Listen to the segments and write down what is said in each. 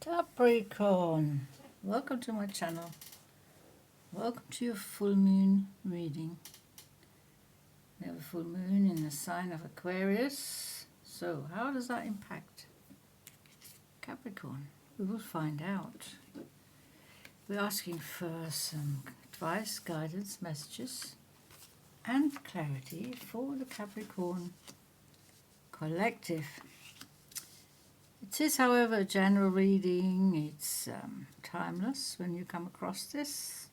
Capricorn, welcome to my channel. Welcome to your full moon reading. We have a full moon in the sign of Aquarius. So how does that impact Capricorn? We will find out. We're asking for some advice, guidance, messages and clarity for the Capricorn collective. It is, however, a general reading. It's timeless when you come across this.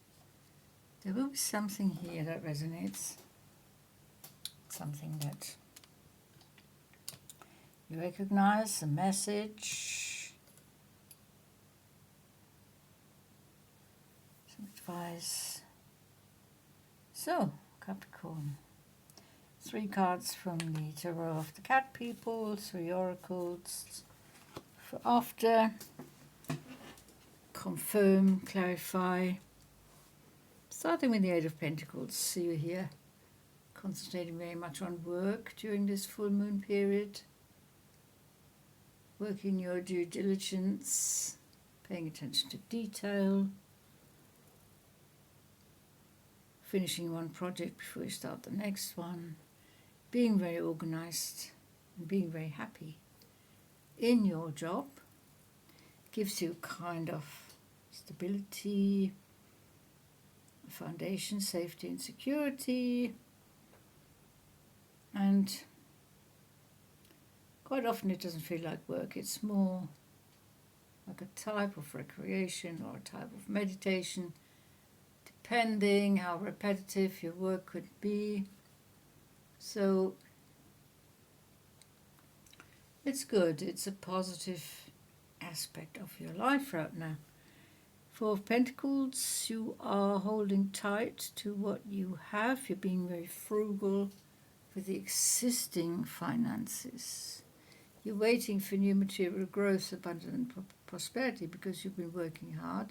There will be something here that resonates, something that you recognize, a message, some advice. So, Capricorn. 3 cards from the Tarot of the Cat People, 3 oracles. For after, confirm, clarify. Starting with the 8 of Pentacles, see you here, concentrating very much on work during this full moon period, working your due diligence, paying attention to detail, finishing one project before you start the next one, being very organized and being very happy in your job. Gives you kind of stability, foundation, safety and security, and quite often it doesn't feel like work. It's more like a type of recreation or a type of meditation, depending how repetitive your work could be. So it's good. It's a positive aspect of your life right now. 4 of Pentacles, you are holding tight to what you have. You're being very frugal with the existing finances. You're waiting for new material growth, abundance and prosperity because you've been working hard.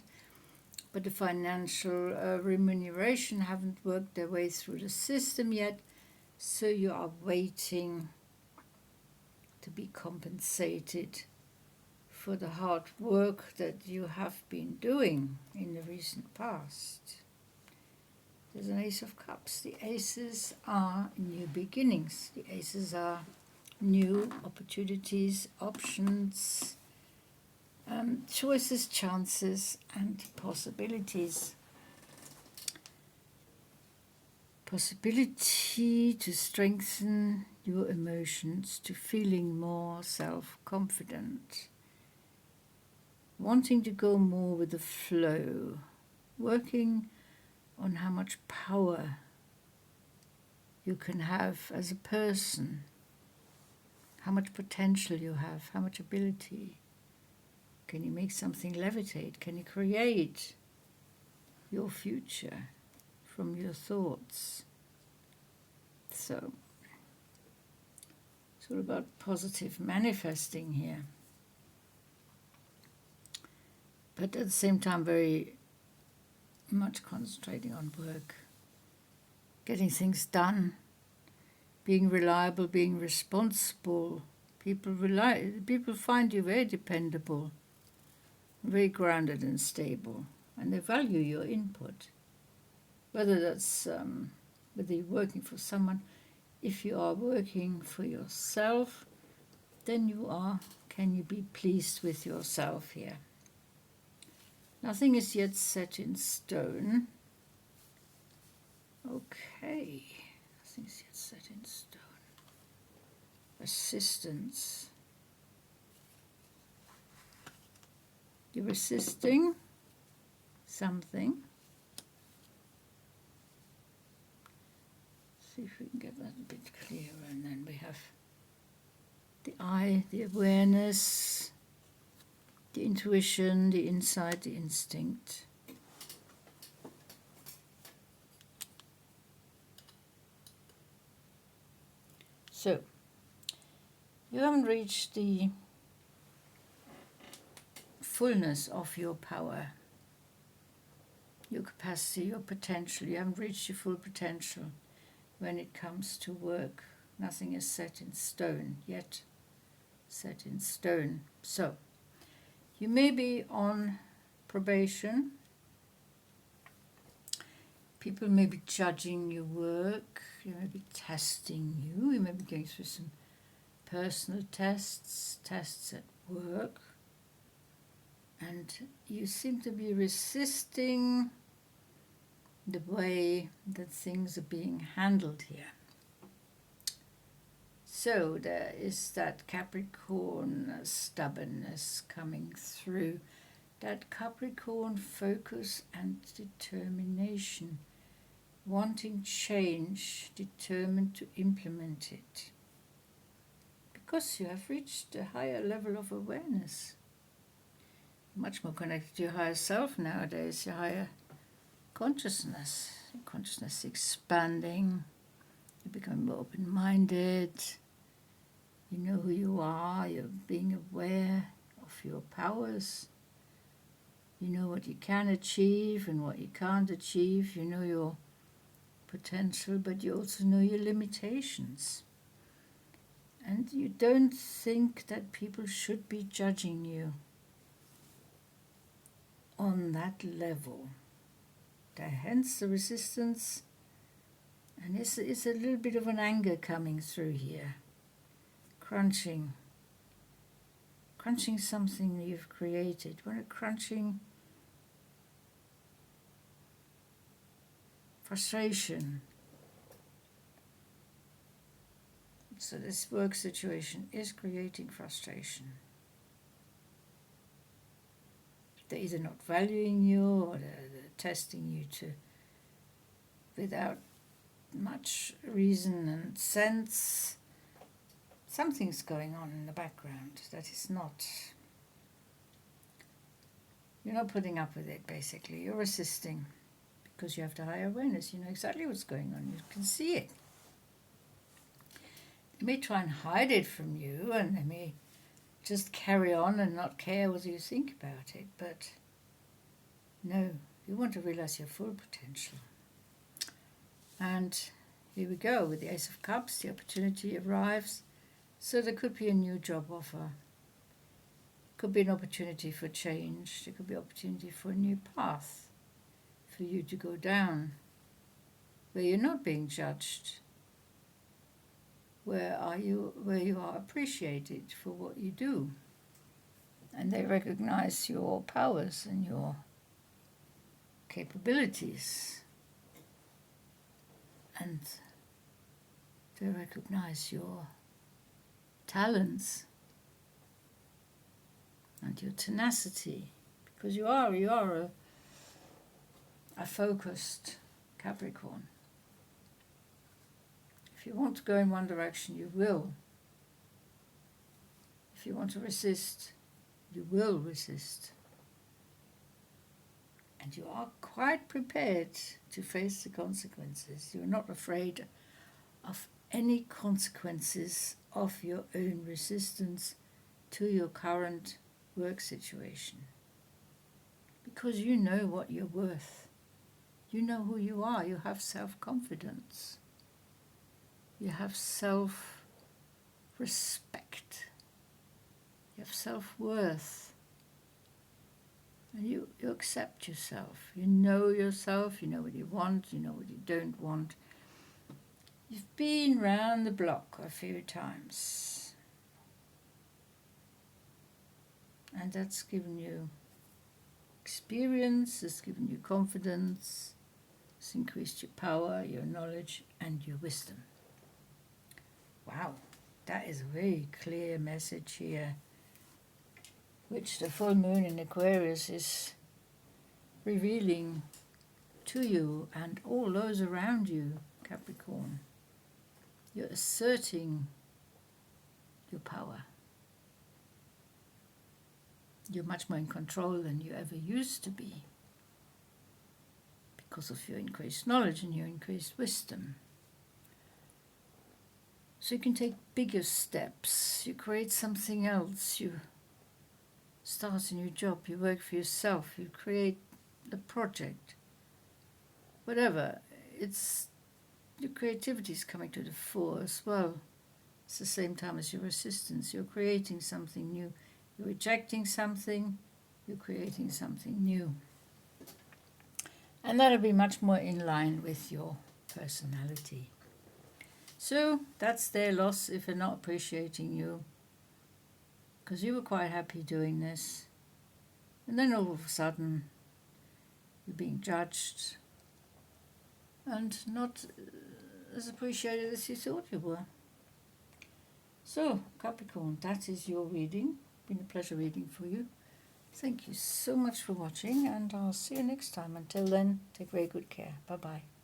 But the financial remuneration haven't worked their way through the system yet. So you are waiting to be compensated for the hard work that you have been doing in the recent past. There's an Ace of Cups. The Aces are new beginnings. The Aces are new opportunities, options, choices, chances, and possibilities. Possibility to strengthen your emotions, to feeling more self-confident. Wanting to go more with the flow, working on how much power you can have as a person, how much potential you have, how much ability. Can you make something levitate? Can you create your future from your thoughts? So it's all about positive manifesting here. But at the same time, very much concentrating on work, getting things done, being reliable, being responsible. People find you very dependable, very grounded and stable, and they value your input. Whether that's whether you're working for someone, if you are working for yourself, then can you be pleased with yourself here? Nothing is yet set in stone. Okay, nothing is yet set in stone. Resistance. You're resisting something. See if we can get that a bit clearer. And then we have the eye, the awareness, the intuition, the insight, the instinct. So, you haven't reached the fullness of your power, your capacity, your potential. You haven't reached your full potential when it comes to work. Nothing is set in stone yet. Set in stone. So, You may be on probation. People may be judging your work. You may be testing you. You may be going through some personal tests at work. And you seem to be resisting the way that things are being handled here. So there is that Capricorn stubbornness coming through, that Capricorn focus and determination, wanting change, determined to implement it. Because you have reached a higher level of awareness. Much more connected to your higher self nowadays, your higher consciousness. Your consciousness expanding. You're becoming more open-minded. You know who you are. You're being aware of your powers. You know what you can achieve and what you can't achieve. You know your potential, but you also know your limitations. And you don't think that people should be judging you on that level. Hence the resistance, and it's a little bit of an anger coming through here. Crunching something you've created. What a crunching frustration. So this work situation is creating frustration. They're either not valuing you or they're testing you to without much reason and sense. Something's going on in the background that is not. You're not putting up with it, basically. You're resisting because you have the higher awareness. You know exactly what's going on. You can see it. They may try and hide it from you, and they may just carry on and not care what you think about it. But no, you want to realize your full potential. And here we go with the Ace of Cups. The opportunity arrives. So there could be a new job offer. Could be an opportunity for change. There could be an opportunity for a new path for you to go down, where you're not being judged, where you are appreciated for what you do, and they recognize your powers and your capabilities, and they recognize your talents and your tenacity, because you are a focused Capricorn. If you want to go in one direction, you will. If you want to resist, you will resist. And you are quite prepared to face the consequences. You're not afraid of any consequences of your own resistance to your current work situation. Because you know what you're worth. You know who you are. You have self-confidence. You have self-respect. You have self-worth. And you accept yourself. You know yourself. You know what you want. You know what you don't want. You've been round the block a few times. And that's given you experience. It's given you confidence. It's increased your power, your knowledge, and your wisdom. Wow, that is a very clear message here, which the full moon in Aquarius is revealing to you and all those around you, Capricorn. You're asserting your power. You're much more in control than you ever used to be because of your increased knowledge and your increased wisdom. So you can take bigger steps. You create something else. You start a new job. You work for yourself. You create a project. Whatever. Your creativity is coming to the fore as well. It's the same time as your resistance. You're creating something new. You're rejecting something. you're creating something new. And that'll be much more in line with your personality. So that's their loss if they're not appreciating you, because you were quite happy doing this. And then all of a sudden, you're being judged and not as appreciated as you thought you were. So, Capricorn, that is your reading. Been a pleasure reading for you. Thank you so much for watching, and I'll see you next time. Until then, take very good care. Bye-bye.